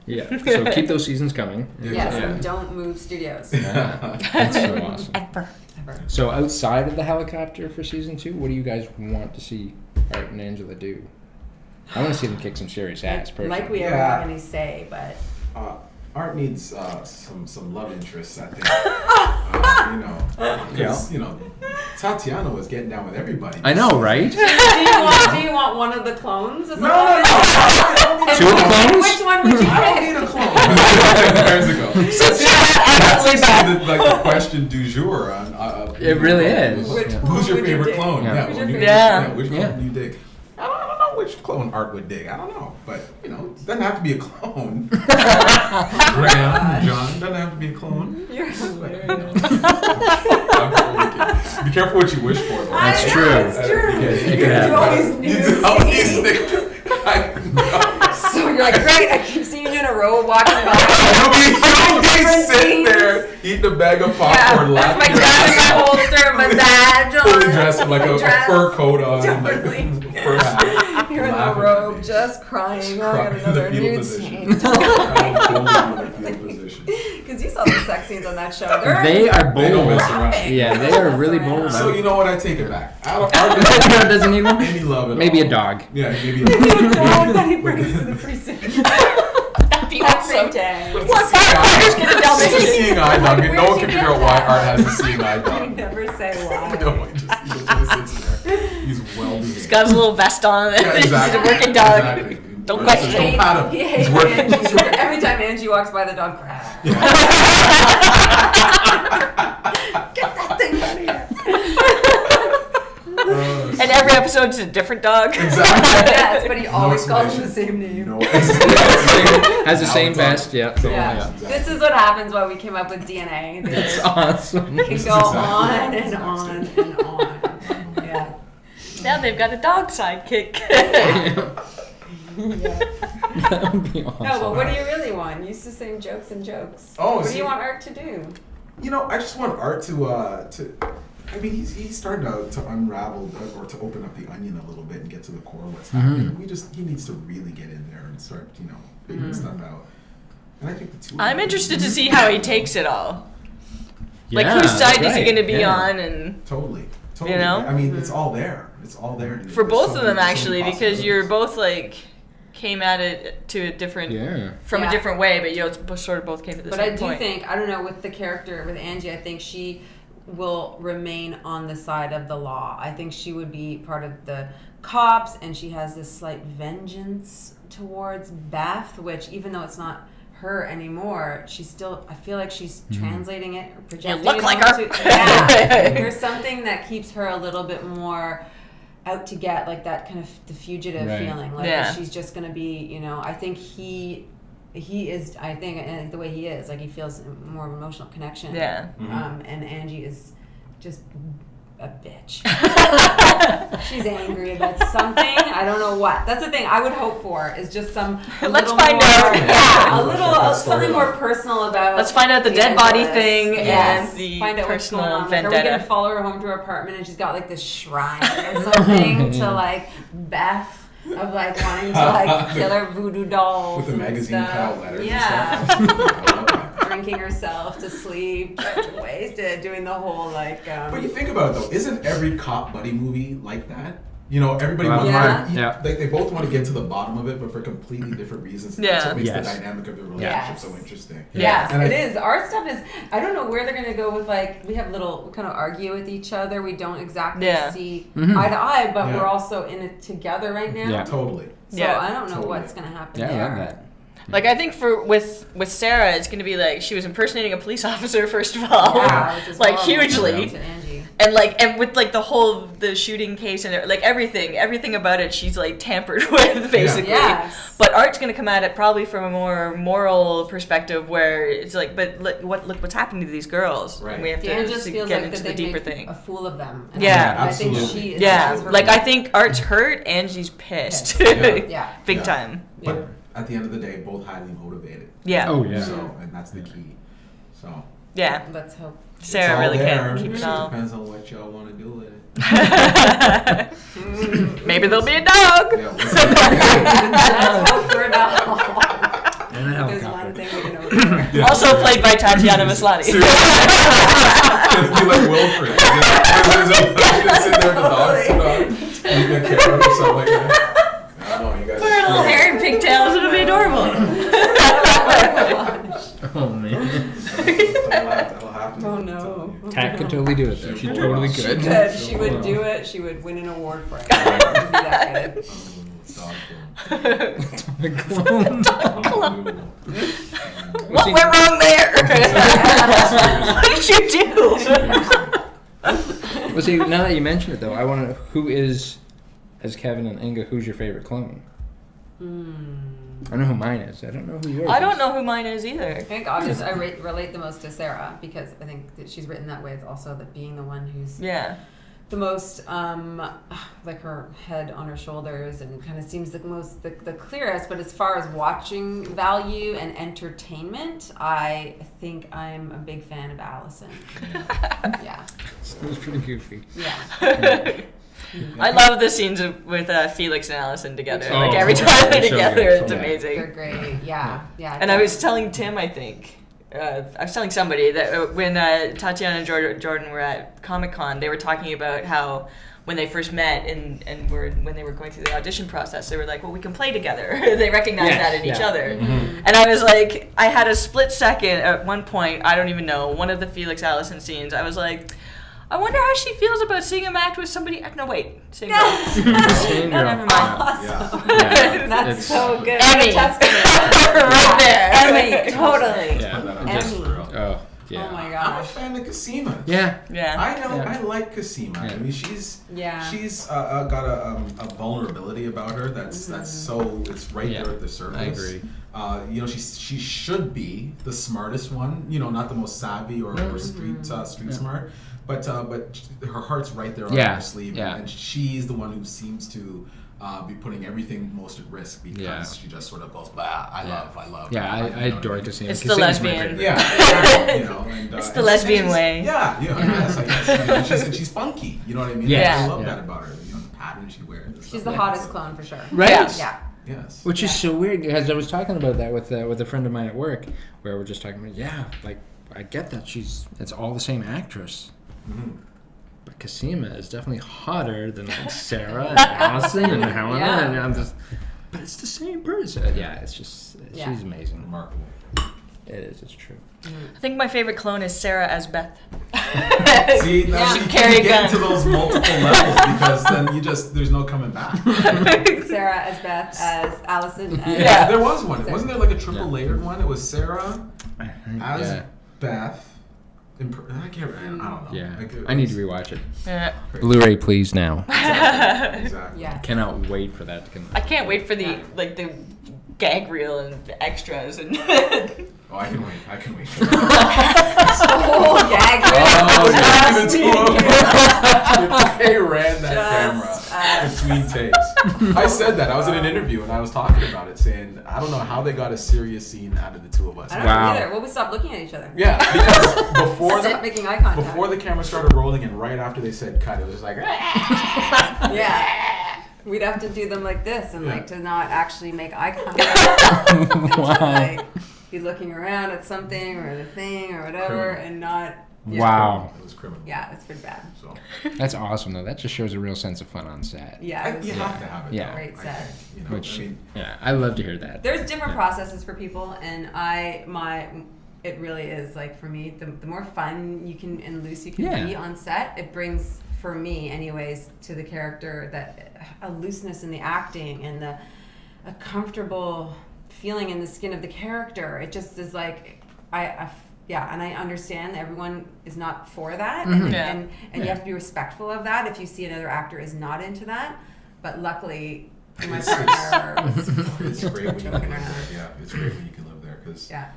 Yeah. So keep those seasons coming. Yes. Yeah. And don't move studios. That's so awesome. Ever. So outside of the helicopter for season 2, what do you guys want to see Art and Angela do? I want to see them kick some serious ass. Personally. Like we ever have any say, but Art needs some love interests, I think. Because Tatiana was getting down with everybody. I know, right? do you want one of the clones? No. 2 clones? Which one would you I don't pick? need a clone. There's a go. That's the question du jour. It really is. Who's your favorite clone? Yeah. Which clone do you dig? I don't know which clone Art would dig. I don't know. But, it doesn't have to be a clone. Graham, John, doesn't have to be a clone. You're hilarious. I'm totally kidding. Be careful what you wish for, though. That's true. It's true. It could happen. You always knew. You always knew. I know. So you're like, great, I keep seeing you in a row walking by. You'll be sitting there eating a bag of popcorn, laughing. My gun in my holster, my badge on. Fully dressed with like a fur coat on, Totally. like fur hat. You're in the laughing robe, at me. just crying. Oh, I got In the another fetal nude position. scene. Position. Because you saw the sex scenes on that show. They are They don't bold. mess around. Yeah, they are really bold. So you know what? I take it back. Art Doesn't need one? any love at Maybe all. a dog. Yeah, maybe a dog that he brings to the precinct. That'd be awesome. Every day. What firefighter's gonna tell It's a me? seeing eye dog. And no one Where'd can you figure out get why that? Art has a seeing eye You dog. never say why. No, he just sits there. He's well behaved. He's got his little vest on. Yeah, exactly. He's a working dog. Exactly. Don't Right, question so it. Don't pat him. He He's hates working. Angie. Every time Angie walks by, the dog grabs. Get that thing out of here. And every episode episodes, a different dog. Exactly. Yes, but he always calls him the explanation. same name. No explanation. Has the same vest, yeah. Yeah. Exactly. This is what happens when we came up with DNA. It's awesome. We can This is go exactly on what and it's on actually. and on. Yeah. Now they've got a dog sidekick. That would be awesome. No, but what do you really want? You used to saying jokes and jokes. Oh, what do see- you want Art to do? You know, I just want Art to. I mean, he's starting to unravel or to open up the onion a little bit and get to the core of what's happening. He needs to really get in there and start, figuring stuff out. And I think the two. I'm interested to see how he takes it all. Like, Yeah, whose side that's is he right, going to be yeah. on? And Totally. You know? I mean, it's all there. It's all there. for There's both so of them, many actually, because you're possibilities. both, like, came at it to a different... Yeah. From Yeah. a different way, but you sort of both came to the But same I do point. think, I don't know, with the character, with Angie, I think she will remain on the side of the law. I think she would be part of the cops, and she has this slight vengeance towards Beth, which even though it's not her anymore, she's still, I feel like she's translating it or projecting look it like her. onto- yeah. There's something that keeps her a little bit more out to get, like that kind of the fugitive Right. feeling, like Yeah. she's just gonna be, I think he is, I think, and the way he is, like he feels more of an emotional connection. Yeah. And Angie is just a bitch. She's angry about something. I don't know what. That's the thing I would hope for is just some. Let's little find more, out. Yeah, a little That something storyline. more personal about. Let's find out the dead body thing Yes. and the Find out what's personal going on. Like, are we vendetta. gonna follow her home to her apartment and she's got like this shrine or something to like Beth of like wanting to like kill her voodoo dolls With the and magazine stuff. cut out letters. Yeah. And stuff. I love that. Drinking herself to sleep, wasted, doing the whole like. But you think about it though, isn't every cop buddy movie like that? Everybody Well, wants yeah. to, Yeah. like they both want to get to the bottom of it, but for completely different reasons. Yeah. That's what makes Yes. the dynamic of the relationship Yes. so interesting. Yes, And it I- is. Our stuff is. I don't know where they're gonna go with like. We have we kind of argue with each other. We don't exactly Yeah. see Mhm. eye to eye, but Yeah. we're also in it together right now. Yeah. Totally. So Yeah. I don't know Totally. what's gonna happen Yeah, I there. love that. Like, I think with Sarah, it's going to be like she was impersonating a police officer, first of all. Yeah, which is Like, horrible hugely. to Angie. And with like the shooting case and like everything about it, she's like tampered with basically. Yes. But Art's gonna come at it probably from a more moral perspective, where it's like, but look what's happening to these girls, Right. and we have Dan to just feels get like into that the they deeper made thing. a fool of them. Yeah. I think Absolutely. she is. Yeah, she's like I hurting. think Art's hurt, Angie's pissed, Yeah. big Yeah. time. But at the end of the day, both highly motivated. Yeah, Oh, yeah. So, and that's the key. So, yeah. Let's hope. it's Sarah all really there. can keep It it just all. depends on what y'all want to do with it. Maybe there'll be a dog. Yeah, we'll see. Let's hope for a dog. And a There's one helicopter. thing we can overcome. Yeah. Also played by Tatiana Maslany. Seriously. It'd be like Wilfred. There's a just sitting there with the dog sit on, and you can camera or something like that. I don't know, you guys. Put her little hair and pigtails, it'll be adorable. Oh man. That'll happen. Oh no. Kat could totally do it though. She totally She could. could. She would do it. She would win an award for it. She'd be that good. What went wrong there? What did you do? Well, see, now that you mention it though, I want to know who is, as Kevin and Inga, who's your favorite clone? I know who mine is. I don't know who yours is. I don't know who mine is either. I think obviously I relate the most to Sarah because I think that she's written that way. It's also that being the one who's Yeah. the most like her head on her shoulders and kind of seems the most the clearest. But as far as watching value and entertainment, I think I'm a big fan of Allison. Yeah, It was pretty goofy. yeah. I love the scenes with Felix and Allison together. Oh, Like every okay. time they're They're so together, good. it's Yeah. amazing. They're great. Yeah. And I was telling Tim, I think, I was telling somebody that when Tatiana and Jordan were at Comic-Con, they were talking about how when they first met and when they were going through the audition process, they were like, well, we can play together. They recognized Yes, that in each yeah. other. And I was like, I had a split second at one point, I don't even know, one of the Felix Allison scenes, I was like, I wonder how she feels about seeing him act with somebody. No, wait. Same girl. Same girl. Never mind. Awesome. Yeah. That's It's- so good. Emmy. Testament. Right there. Emmy, totally. Yeah. Put that on Just- just for real. Oh. Yeah. Oh my I'm a gosh. fan of Cosima. Yeah. Yeah. I know. Yeah. I like Cosima. Yeah. I mean, she's got a vulnerability about her that's so it's right there at the surface. I agree. You know, she should be the smartest one. You know, not the most savvy or street smart, but her heart's right there on her sleeve, and she's the one who seems to be putting everything most at risk because she just sort of goes, I love. Yeah, I adore Cosima. It's the lesbian. Yeah, you know, and it's the lesbian way. Yeah, you know, yes, I guess. And she's funky. You know what I mean? Yeah. I love that about her. You know, the pattern she wears. and She's stuff the like hottest that. clone for sure. Right? Yeah. Yes. Which is so weird, because I was talking about that with a friend of mine at work, where we're just talking about, like, I get that it's all the same actress. Mm-hmm. But Cosima is definitely hotter than like Sarah and Allison and Helena, and I'm just, but it's the same person. Yeah, it's just she's amazing. Remarkable. It is. It's true. I think my favorite clone is Sarah as Beth. See, now you carry a get gun. into those multiple levels because then there's no coming back. Sarah as Beth as Allison. As Yeah. There was one. Wasn't there like a triple layered one? It was Sarah as Beth. I can't remember. I don't know. Yeah. Like, I need to rewatch it. Yeah. Blu-ray, please now. Exactly. Yeah. Cannot wait for that to come. I can't wait for the gag reel and the extras and. Oh, I can wait for that. whole gag. If they ran that camera between takes. I said that. I was in an interview and I was talking about it, saying I don't know how they got a serious scene out of the two of us. I don't know either. Well, we stopped looking at each other. Yeah, because before That's it, making eye contact. before the camera started rolling and right after they said cut, it was like Yeah. We'd have to do them like this and like to not actually make eye contact. Wow. Like be looking around at something or the thing or whatever and not. Yeah. Wow. It was criminal. Yeah, it's pretty bad. So That's awesome, though. That just shows a real sense of fun on set. Yeah, it was you have to have it. Yeah. though. Great set. You know, Which, I mean, I love to hear that. There's different processes for people, and it really is like for me, the more fun you can and loose you can be on set, it brings, for me anyways, to the character that a looseness in the acting and a comfortable feeling in the skin of the character. It just is like and I understand everyone is not for that, and you have to be respectful of that if you see another actor is not into that. But luckily, my partner was it's great when you can joking live around. there. Yeah, it's great when you can live there because Yeah.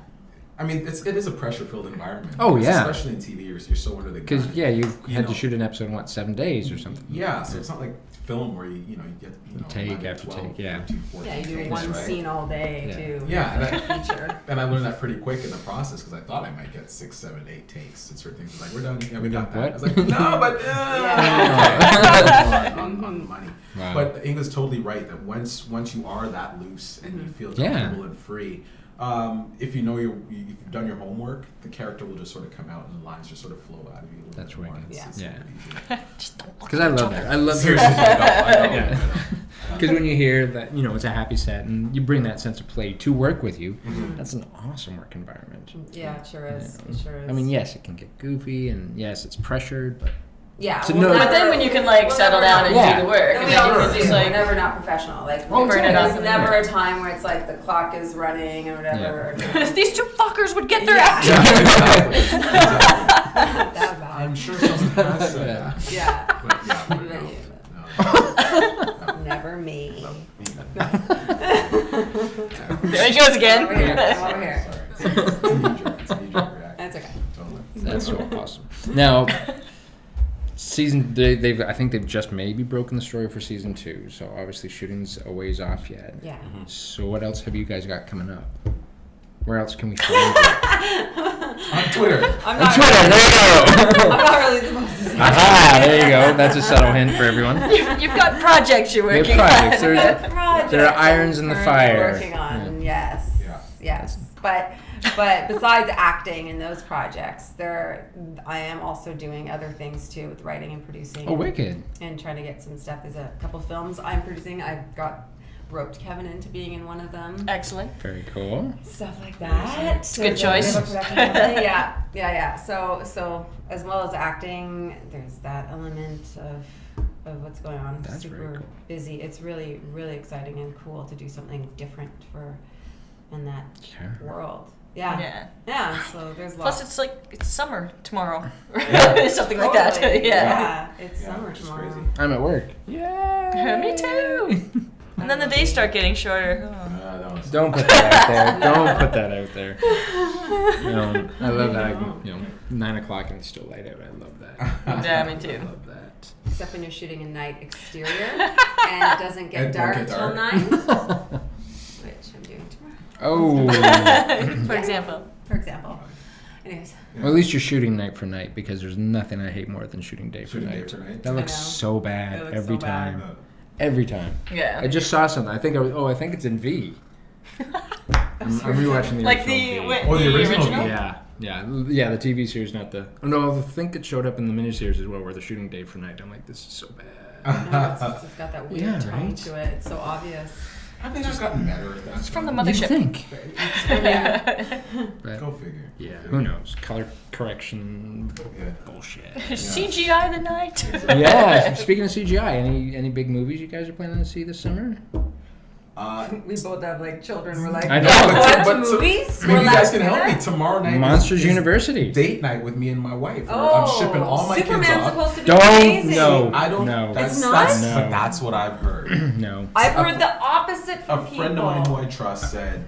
I mean it is a pressure-filled environment. Oh, yeah. Especially in TV, you're so under the gun. Because, you had know. to shoot an episode in, 7 days or something? Yeah, so it's not like film where you get Take 11, after 12, take, yeah. 13, 14 Yeah, you do takes, one right? scene all day Yeah. too. Yeah, and Feature. And I learned that pretty quick in the process because I thought I might get 6, 7, 8 takes and certain things. Like, we're done. Yeah, we got that. What? I was like, no, but Yeah. on the money. Wow. But Inga's totally right that once you are that loose and you feel comfortable and free, if you know you've done your homework, the character will just sort of come out and the lines just sort of flow out of you a little That's bit more. wicked. It's Yeah. a little easier. Because I love that. I love Seriously, I know. Yeah. Because when you hear that, it's a happy set and you bring that sense of play to work with you, that's an awesome work environment. Yeah, it sure is. It sure is. I mean, yes, it can get goofy and yes, it's pressured, but yeah. to know- But then when you can settle down and do the work, And and we then you always can do. just We're never not professional. Like burn it there's up. never a time where it's like the clock is running or whatever. these two fuckers would get their act. Yeah, exactly. That bad. I'm sure someone has said that. Yeah. But yeah, What no, about no, you? Never me. There he goes again. Over here. I'm over here. Sorry. It's a knee-jerk reaction. That's okay. Totally. that's so awesome. Now, I think they've just maybe broken the story for season 2, so obviously shooting's a ways off yet. Yeah. So what else have you guys got coming up? Where else can we find you? On Twitter. I'm not Twitter, there you go. I'm not really supposed to say that. Aha, there you go. That's a subtle hint for everyone. You've got projects you're We have working projects. on. Projects There are irons I'm in the currently fire. Working on, Yeah. yes. But besides acting in those projects, I am also doing other things too with writing and producing. Oh, wicked. And trying to get some stuff. There's a couple films I'm producing. I've roped Kevin into being in one of them. Excellent. Very cool. Stuff like that. Good choice. Yeah. So as well as acting, there's that element of what's going on. That's very Super cool. busy. It's really, really exciting and cool to do something different in that Sure. world. Yeah. Yeah. So there's lots. Plus, it's summer tomorrow. Yeah. Something like that. Totally. Yeah. It's summer which is tomorrow. crazy. I'm at work. Yeah. Me too. And then the days start getting shorter. Oh. Don't put that out there. Don't put that out there. I love that. 9 o'clock and it's still light out. I love that. Yeah, me too. I love that. Except when you're shooting a night exterior and it doesn't get dark till 9, which I'm doing tomorrow. Oh. For example. For example. Anyways. Well, at least you're shooting night for night because there's nothing I hate more than shooting day for night. That looks so bad every time. Every time. Yeah. I just saw something. I think it's in V. I'm rewatching the Like original the V. the original V. Yeah, the TV series, not the. Oh, no, I think it showed up in the miniseries as well, where they're shooting day for night. I'm like, this is so bad. It's got that weird tone to it. It's so obvious. I think I've gotten better at that. It's from the You mothership. think? But, Go figure. yeah, who knows? Color correction Yeah. bullshit. CGI the night. Yeah. Speaking of CGI, any big movies you guys are planning to see this summer? We both have like children. We're like, I know. What movies? Maybe you guys can help me. Tomorrow night Monsters is University. date night with me and my wife. Oh, I'm shipping all my Superman's kids off. supposed to be Don't amazing. no. I don't. No. That's, It's not? That's, No. But that's what I've heard. No. I've heard the opposite from A people. friend of mine who I trust said,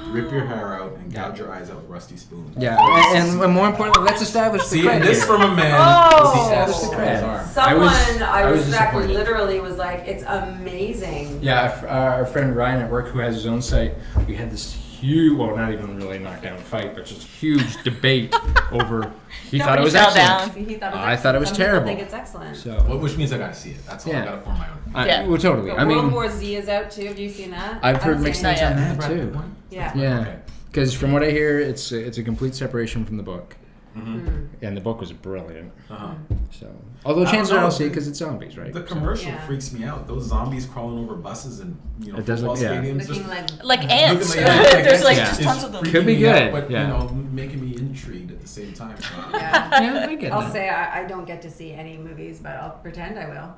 "Rip your hair out and gouge your eyes out with rusty spoons." Yeah, and more importantly, let's establish the See, credit. and this from a man Oh. with the Establish the S on credit. his arm. Someone I was exactly disappointed. literally was like, it's amazing. Yeah, our friend Ryan at work, who has his own site, we had this huge, well, not even really knockdown fight, but just huge debate over. He thought it was fell excellent. down. He thought it was I thought it was Some people terrible. think it's excellent. So, Which means I gotta see it. That's all. Yeah. I gotta form my own. Yeah. well, totally. But I mean, World War Z is out too. Have you seen that? I've heard I mixed haven't things seen on it that too. yet. Yeah, Okay. because from what I hear, it's a complete separation from the book, Mm-hmm. and the book was brilliant. Uh-huh. So, although I chances don't are know. I'll see it because it's zombies, right? The commercial Yeah. freaks me out. Those zombies crawling over buses and It does football look- yeah. stadiums. Looking just Like ants. looking like ants. There's like Yeah. just It's tons of them. freaking Could be me out, good, but yeah. making me intrigued at the same time. Yeah. Yeah, I get I'll that. say I don't get to see any movies, but I'll pretend I will.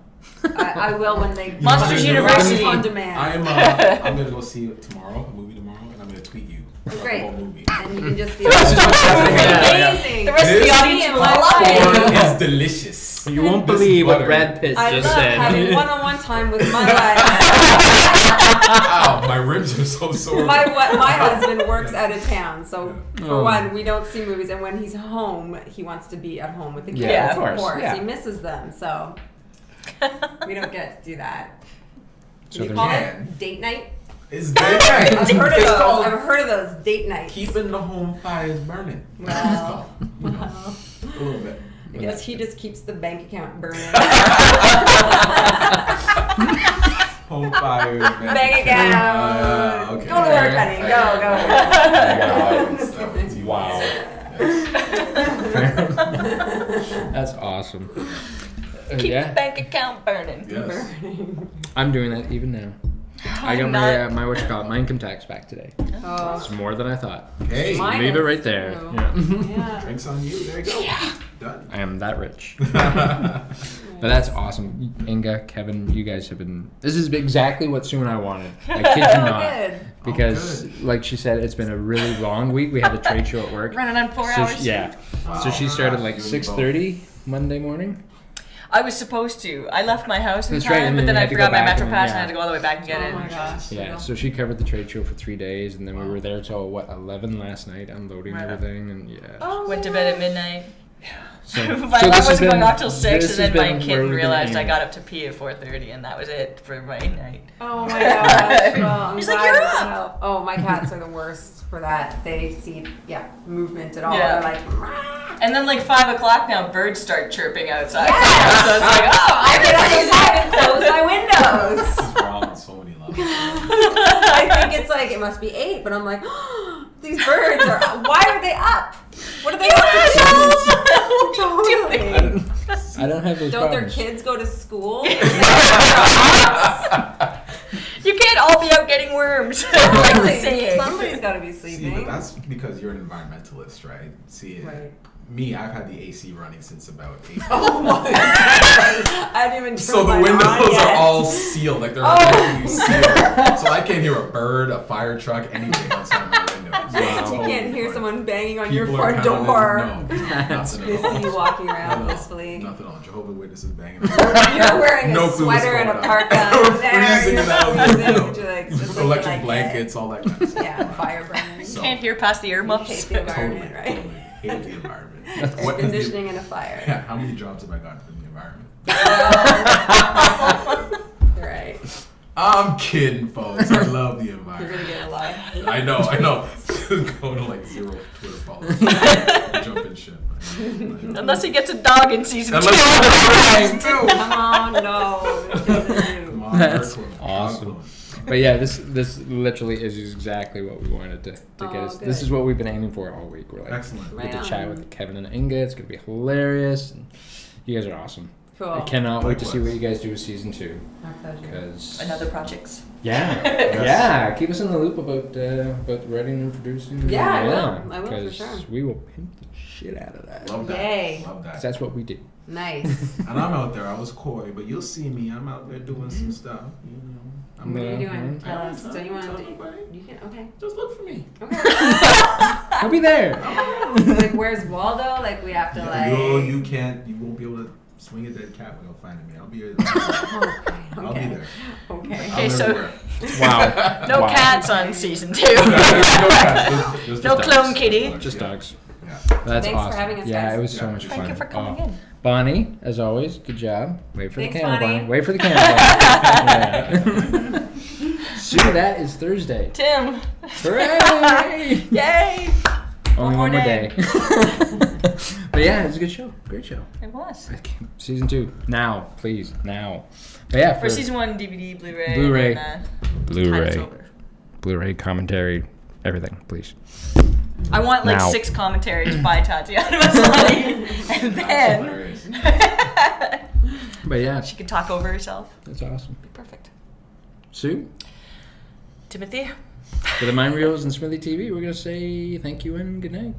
I will when they Monsters You know, University. on demand. I'm gonna go see it tomorrow, a movie tomorrow, and I'm gonna tweet you about Great. the whole movie. And you can just be This is what's happening. Yeah. amazing. The rest of the This audience in will my love life. it. Porn is delicious. You won't This believe what butter. Brad Pitt I just love said. having one-on-one time with my wife. Ow, my ribs are so sore. My husband works out of town, so for Oh. one, we don't see movies. And when he's home, he wants to be at home with the kids. Yeah, of of course, yeah. He misses them, so we don't get to do that. So Do you there's- call Yeah. it date night? It's date night. I've heard of It's those. called I've heard of those date nights. keeping the home fires burning. Well, A little bit. I guess he just keeps the bank account burning. Home fires. Bank account. Okay. Go to work, honey. Go. That was wow. That's awesome. Keep the bank account burning. Yes. I'm doing that even now. I got my income tax back today. Oh. It's more than I thought. Hey, Mine Leave it is right there. too. Yeah. Yeah. drinks on you. There you go. Done. I am that rich. But that's awesome. Inga, Kevin, you guys have been. This is exactly what Sue and I wanted. I kid you not. Good. Because, good. like she said, it's been a really long week. We had a trade show at work. Running on 4 So hours. yeah. Wow. So she started like You and me 6:30 Monday morning. I was supposed to. I left my house in That's time, right, and but then then you I had to go forgot my back Metro and Pass then, and I had to go all the way back and get Oh it. my gosh. Yeah. So she covered the trade show for 3 days, and then we were there till 11 last night, unloading Right. everything, and yeah. Oh, Went to bed at midnight. So, My so alarm this has wasn't going been- off till 6, this and has then my been kid where we've been realized I aiming. got up to pee at 4:30, and that was it for my night. Oh my gosh. Well, I'm He's like, glad "You're that up." helped. Oh, my cats are the worst for that. They see, movement at all. Yeah. They're like, "Rah." And then like 5 o'clock now, birds start chirping outside. Yes! So it's like, oh, I get outside and close my windows. This is wrong on so many levels. I think it's like, it must be 8, but I'm like, these birds are, why are they up? What are they up to? What are you doing? I don't have those Don't their problems. kids go to school? You can't all be out getting worms. like the saying. Somebody's got to be See, sleeping. but that's because you're an environmentalist, right? See, Right. me, I've had the AC running since about 8. Oh my god. I didn't even So turn the mine on windows yet. are all sealed, like they're Oh. completely sealed. So I can't hear a bird, a fire truck, anything outside my window. You can't hear someone banging on your People are front counting- door. No, nothing They at all. see you walking around No, blissfully. nothing on Jehovah's Witnesses banging. You're wearing No a clue what's sweater and a going on. parka. We're there, freezing you're it out, freezing, you know. you're like, just looking Electric like blankets, all that kind of stuff. Yeah, fire burning. So- Can't hear past the You hate earmuffs. the environment, Totally, right? totally hate the environment. Air What is the- conditioning and a fire. Yeah, how many jobs have I gotten from the environment? Right. I'm kidding, folks. I love the You're environment. gonna get a lot. I know. Go to like 0 Twitter followers. Jump in shit. Unless he gets a dog in season 2. Come on, no. Come on, That's Earthworm. awesome. But yeah, this literally is exactly what we wanted to Oh, get us. good. This is what we've been aiming for all week. We're like, Excellent. we get to Right chat on. with Kevin and Inga. It's gonna be hilarious. And you guys are awesome. Cool. I cannot wait to see Likewise. what you guys do with season 2. Our pleasure. Because Another projects. yeah, keep us in the loop about writing and producing. Yeah, I will. I will, for 'cause sure. we will pimp the shit out of that. Love that. Yay. Love 'Cause that. that's what we do. Nice. And I'm out there. I was coy, but you'll see me. I'm out there doing some stuff. You know. I'm What are you Yeah. doing? I Tell don't us. tell- So you want tell to? nobody. You can. Okay. Just look for me. Okay. I'll be there. Like, where's Waldo? Like, we have to like. You can't. You won't be able to swing a dead cat without finding me. I'll be. I'll be there. Okay. I'm Okay, so- everywhere. Wow. No Wow. cats on season 2. No cats. Just No dogs. clone kitty. Just Yeah. dogs. Yeah. That's Thanks for awesome. having us, Yeah, guys. it was so Yeah. much fun. Thank you for coming in. Bonnie, as always, good job. Wait for Thanks, the camera, Bonnie. Bonnie. Wait for the camera. Yeah. Sue, that is Thursday. Tim. Hooray! Yay! Only more one more day. day. But yeah, it was a good show. Great show. It was. Season 2. Now, please. Now. But yeah, For season 1, DVD, Blu-ray. Blu-ray. And, Blu-ray. title's over. Blu-ray commentary, everything, please. I want like Now. 6 commentaries by Tatiana Maslany. And That's then hilarious. But yeah, she could talk over herself. that's awesome. Be perfect. Sue, Timothy? for the Mind Reels and Smithy TV, we're going to say thank you and good night.